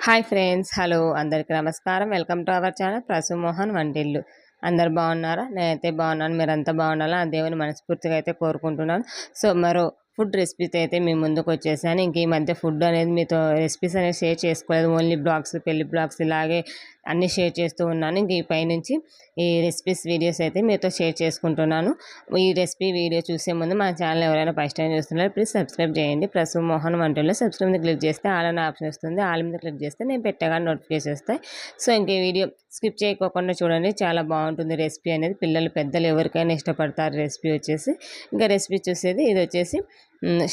Hi friends, hello అందరికీ నమస్కారం. Welcome to our channel Prasu Mohan వంటిల్లు. అందరు బాగున్నారా? నేనైతే బాగున్నాను. మీరంతా బాగుండాలా ఆ దేవుని మనస్ఫూర్తిగా అయితే కోరుకుంటున్నాను. సో మరో ఫుడ్ రెసిపీస్ అయితే మీ ముందుకు వచ్చేసాను. ఇంక ఈ మధ్య ఫుడ్ అనేది మీతో రెసిపీస్ అనేది షేర్ చేసుకోలేదు. ఓన్లీ బ్లాగ్స్, పెళ్లి బ్లాగ్స్ ఇలాగే అన్నీ షేర్ చేస్తూ ఉన్నాను. ఇంక ఈ పైనుంచి ఈ రెసిపీస్ వీడియోస్ అయితే మీతో షేర్ చేసుకుంటున్నాను. ఈ రెసిపీ వీడియో చూసే ముందు మా ఛానల్ ఎవరైనా ఫస్ట్ టైం చూస్తున్నారు ప్లీజ్ సబ్స్క్రైబ్ చేయండి. ప్రసు మోహన్ వంటల్లో సబ్స్క్రైబ్ మీద క్లిక్ చేస్తే ఆల్ అనే ఆప్షన్ వస్తుంది. ఆల్ మీద క్లిక్ చేస్తే నేను పెట్టగానే నోటిఫికేషన్ వస్తాయి. సో ఇంక ఈ వీడియో స్కిప్ చేయకోకుండా చూడండి, చాలా బాగుంటుంది రెసిపీ అనేది. పిల్లలు పెద్దలు ఎవరికైనా ఇష్టపడతారు రెసిపీ వచ్చేసి. ఇంకా రెసిపీ చూసేది ఇది వచ్చేసి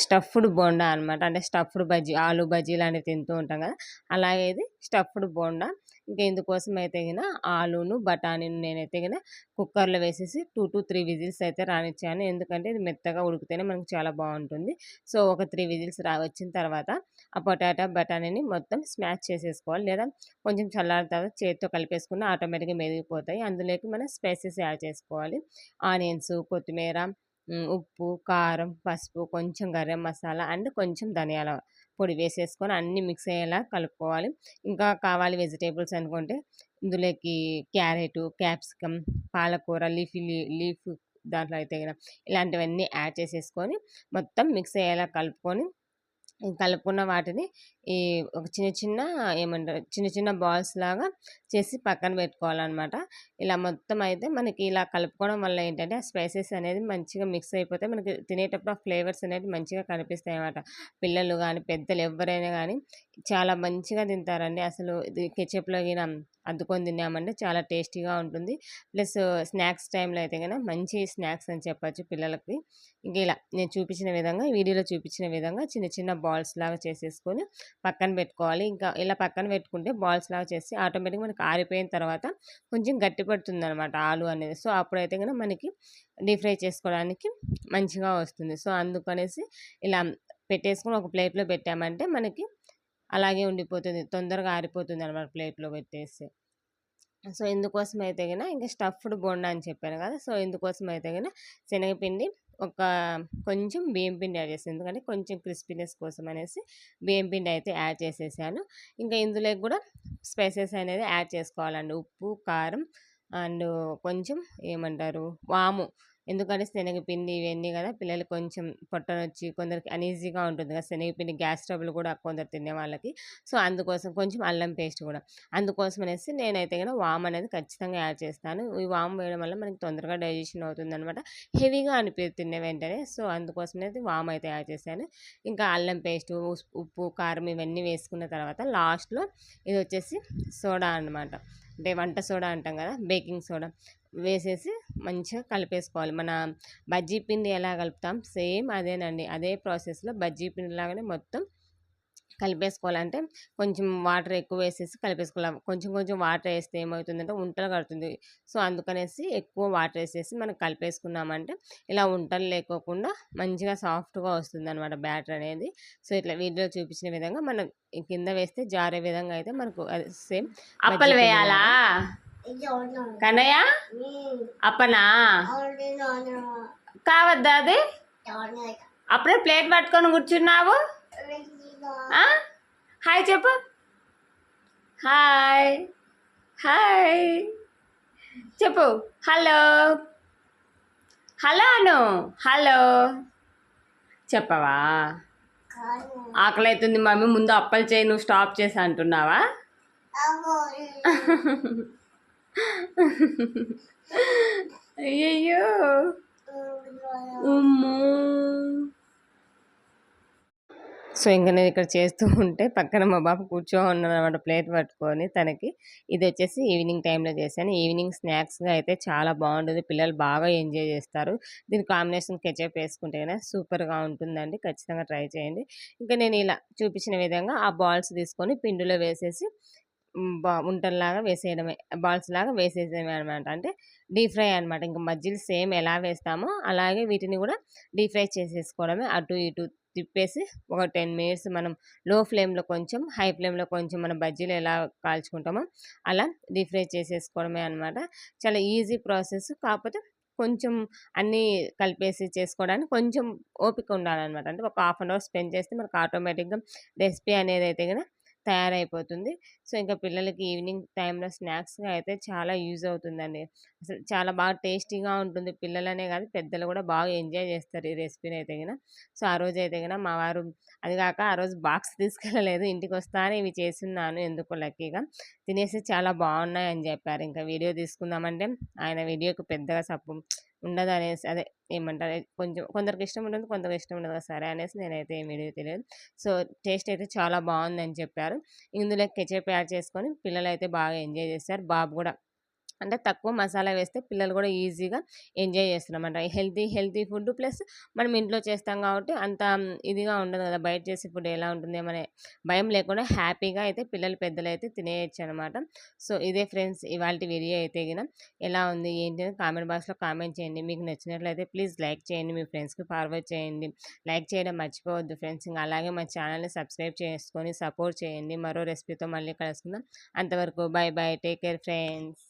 స్టఫ్డ్ బోండా అనమాట. అంటే స్టఫ్డ్ బజ్జీ, ఆలు బజ్జీ లాంటివి తింటూ ఉంటాం కదా, అలాగే ఇది స్టఫ్డ్ బోండా. ఇంకా ఇందుకోసం అయితే గిన ఆలును బఠానీని నేనైతే గిన కుక్కర్లో వేసేసి 2 to 3 విజిల్స్ అయితే రానిచ్చాను. ఎందుకంటే ఇది మెత్తగా ఉడికితేనే మనకు చాలా బాగుంటుంది. సో ఒక 3 విజిల్స్ వచ్చిన తర్వాత ఆ పొటాటో బఠానీని మొత్తం స్మాష్ చేసేసుకోవాలి. లేదా కొంచెం చల్లారిన తర్వాత చేతితో కలిపేసుకున్న ఆటోమేటిక్గా మెదిగిపోతాయి. అందులోకి మనం స్పైసెస్ యాడ్ చేసుకోవాలి. ఆనియన్స్, కొత్తిమీర, ఉప్పు, కారం, పసుపు, కొంచెం గరం మసాలా అండ్ కొంచెం ధనియాల పొడి వేసేసుకొని అన్నీ మిక్స్ అయ్యేలా కలుపుకోవాలి. ఇంకా కావాలి వెజిటేబుల్స్ అనుకుంటే ఇందులోకి క్యారెట్, క్యాప్సికమ్, పాలకూర, లీఫ్ దాంట్లో అయితే ఇలాంటివన్నీ యాడ్ చేసేసుకొని మొత్తం మిక్స్ అయ్యేలా కలుపుకొని కలుపుకున్న వాటిని ఈ ఒక చిన్న చిన్న ఏమంటారు చిన్న చిన్న బాల్స్ లాగా చేసి పక్కన పెట్టుకోవాలన్నమాట. ఇలా మొత్తం అయితే మనకి ఇలా కలుపుకోవడం వల్ల ఏంటంటే ఆ స్పైసెస్ అనేది మంచిగా మిక్స్ అయిపోతే మనకి తినేటప్పుడు ఆ ఫ్లేవర్స్ అనేవి మంచిగా కనిపిస్తాయి అన్నమాట. పిల్లలు కానీ పెద్దలు ఎవరైనా కానీ చాలా మంచిగా తింటారండి. అసలు ఇది కెచప్లో గిన అద్దుకొని తిన్నామంటే చాలా టేస్టీగా ఉంటుంది. ప్లస్ స్నాక్స్ టైంలో అయితే కనుక మంచి స్నాక్స్ అని చెప్పచ్చు పిల్లలకి. ఇంక ఇలా నేను చూపించిన విధంగా వీడియోలో చూపించిన విధంగా చిన్న చిన్న బాల్స్ లాగా చేసేసుకొని పక్కన పెట్టుకోవాలి. ఇంకా ఇలా పక్కన పెట్టుకుంటే బాల్స్ లాగా చేసి ఆటోమేటిక్గా మనకి ఆరిపోయిన తర్వాత కొంచెం గట్టి పడుతుంది అనమాట ఆలు అనేది. సో అప్పుడైతే కనుక మనకి డీప్ ఫ్రై చేసుకోవడానికి మంచిగా వస్తుంది. సో అందుకనేసి ఇలా పెట్టేసుకొని ఒక ప్లేట్లో పెట్టామంటే మనకి అలాగే ఉండిపోతుంది, తొందరగా ఆరిపోతుంది అనమాట ప్లేట్లో పెట్టేసి. సో ఇందుకోసం అయితే కనుక ఇంకా స్టఫ్డ్ బోండా అని చెప్పాను కదా, సో ఇందుకోసం అయితే కనుక శనగపిండి, ఒక కొంచెం బియ్యం పిండి యాడ్ చేసాను. ఎందుకంటే కొంచెం క్రిస్పీనెస్ కోసం అనేసి బియ్యం పిండి అయితే యాడ్ చేసేసాను. ఇంకా ఇందులోకి కూడా స్పైసెస్ అనేది యాడ్ చేసుకోవాలండి. ఉప్పు, కారం అండ్ కొంచెం ఏమంటారు వాము. ఎందుకంటే శనగపిండి ఇవన్నీ కదా పిల్లలు కొంచెం పొట్టనొచ్చి కొందరికి అనీజీగా ఉంటుంది కదా శనగపిండి, గ్యాస్ ట్రబుల్ కూడా కొందరు తినే వాళ్ళకి. సో అందుకోసం కొంచెం అల్లం పేస్ట్ కూడా, అందుకోసం అనేసి నేనైతే కనుక వామ్ అనేది ఖచ్చితంగా యాడ్ చేస్తాను. ఈ వామ్ వేయడం వల్ల మనకి తొందరగా డైజెషన్ అవుతుందనమాట. హెవీగా అనిపిస్తుంది తినే వెంటనే. సో అందుకోసం అయితే వామ్ అయితే యాడ్ చేశాను. ఇంకా అల్లం పేస్ట్, ఉప్పు, కారం ఇవన్నీ వేసుకున్న తర్వాత లాస్ట్లో ఇది వచ్చేసి సోడా అనమాట. అంటే వంట సోడా అంటాం కదా, బేకింగ్ సోడా వేసేసి మంచిగా కలిపేసుకోవాలి. మన బజ్జీ పిండి ఎలా కలుపుతాం సేమ్ అదేనండి. అదే ప్రాసెస్లో బజ్జీ పిండి లాగానే మొత్తం కలిపేసుకోవాలంటే కొంచెం వాటర్ ఎక్కువ వేసేసి కలిపేసుకోవాలి. కొంచెం కొంచెం వాటర్ వేస్తే ఏమవుతుందంటే ఉంటలు కడుతుంది. సో అందుకనేసి ఎక్కువ వాటర్ వేసేసి మనం కలిపేసుకున్నామంటే ఇలా ఉంటలు లేకోకుండా మంచిగా సాఫ్ట్గా వస్తుంది అనమాట బ్యాటర్ అనేది. సో ఇట్లా వీడియోలో చూపించిన విధంగా మనం కింద వేస్తే జారే విధంగా అయితే మనకు సేమ్ అప్పలు వేయాలా కన్నయ్య? అప్పనా కావద్దా అది? అప్పుడే ప్లేట్ పట్టుకొని కూర్చున్నావు. హాయ్ చెప్పు. హాయ్ హాయ్ చెప్పు. హలో హలో అను. హలో చెప్పవా? ఆకలి అవుతుంది మమ్మీ, ముందు అప్పలు చేయి, నువ్వు స్టాప్ చేసి అంటున్నావా? అయ్యయ్యో అమ్మో. సో ఇంకా నేను ఇక్కడ చేస్తూ ఉంటే పక్కన మా బాబు ఉన్నాడు అనమాట ప్లేట్ పట్టుకొని. తనకి ఇది వచ్చేసి ఈవినింగ్ టైంలో చేశాను. ఈవినింగ్ స్నాక్స్గా అయితే చాలా బాగుంటుంది, పిల్లలు బాగా ఎంజాయ్ చేస్తారు. దీని కాంబినేషన్ కెచప్ వేసుకుంటే కనుక సూపర్గా ఉంటుందండి, ఖచ్చితంగా ట్రై చేయండి. ఇంకా నేను ఇలా చూపించిన విధంగా ఆ బాల్స్ తీసుకొని పిండిలో వేసేసి ఉంటల్లాగా వేసేయడమే, బాల్స్ లాగా వేసేయడమే అనమాట. అంటే డీప్ ఫ్రై అనమాట. ఇంకా మధ్యలో సేమ్ ఎలా వేస్తామో అలాగే వీటిని కూడా డీప్ ఫ్రై చేసేసుకోవడమే. అటు ఇటు తిప్పేసి ఒక 10 మినిట్స్ మనం లో ఫ్లేమ్లో కొంచెం, హై ఫ్లేమ్లో కొంచెం మనం బజ్జీలు ఎలా కాల్చుకుంటామో అలా డీప్ ఫ్రై చేసేసుకోవడమే అనమాట. చాలా ఈజీ ప్రాసెస్. కాకపోతే కొంచెం అన్నీ కలిపేసి చేసుకోవడానికి కొంచెం ఓపిక ఉండాలన్నమాట. అంటే ఒక హాఫ్ అన్ అవర్ స్పెండ్ చేస్తే మనకు ఆటోమేటిక్గా రెసిపీ అనేది అయితే కనుక తయారైపోతుంది. సో, ఇంకా పిల్లలకి ఈవినింగ్ టైమ్‌లో స్నాక్స్‌గా అయితే చాలా యూజ్ అవుతుందండి. అసలు చాలా బాగా టేస్టీగా ఉంటుంది. పిల్లలనే కాదు పెద్దలు కూడా బాగా ఎంజాయ్ చేస్తారు ఈ రెసిపీనైతే గిన. సో, ఆ రోజైతే గిన మా వారు అది గాక ఆ రోజు బాక్స్ తీసుకెళ్ళలేదు. ఇంటికొస్తానే ఇవి చేసున్నాను ఎందుకో లక్కీగా. తినేసి చాలా బావున్నాయని జెప్పారు. ఇంకా వీడియో తీసుకుందామంటే ఆయన వీడియోకి పెద్దగా ఉండదనేసి అదే ఏమంటారు కొంచెం కొందరికి ఇష్టం ఉంటుంది. కొందరికి ఇష్టం ఉండదు. సరే అనేసి నేనైతే ఏం వీడియో తీయలేదు. సో, టేస్ట్ అయితే చాలా బావుందని చెప్పారు. ఇందులో కెచప్ యాడ్ చేసుకొని పిల్లలైతే బాగా ఎంజాయ్ చేశారు. బాబు గూడా అంటే తక్కువ మసాలా వేస్తే పిల్లలు గూడా ఈజీగా ఎంజాయ్ చేస్తున్నారన్నమాట. హెల్తీ ఫుడ్ ప్లస్ మనం ఇంట్లో చేస్తాం కాబట్టి అంత ఇదిగా ఉండదు గదా! బయట చేసే ఫుడ్ ఎలా ఉంటుందేమోనే భయం లేకుండా హ్యాపీగా అయితే పిల్లలు, పెద్దలైతే తినేయొచ్చనమాట. సో, ఇదే ఫ్రెండ్స్ ఇవాల్టి వీడియో అయితే గిన. ఎలా ఉంది ఏంటి అని కామెంట్ బాక్స్‌లో కామెంట్ చేయండి. మీకు నచ్చినట్లయితే ప్లీజ్ లైక్ చేయండి. మీ ఫ్రెండ్స్‌కి ఫార్వర్డ్ చేయండి. లైక్ చేయడం మర్చిపోవద్దు ఫ్రెండ్స్. ఇంక అలాగే మా ఛానెల్‌ని సబ్స్క్రైబ్ చేసుకొని సపోర్ట్ చేయండి. మరో రెసిపీతో మళ్ళీ కలుసుకుందాం. అంతవరకు by by. Take care friends.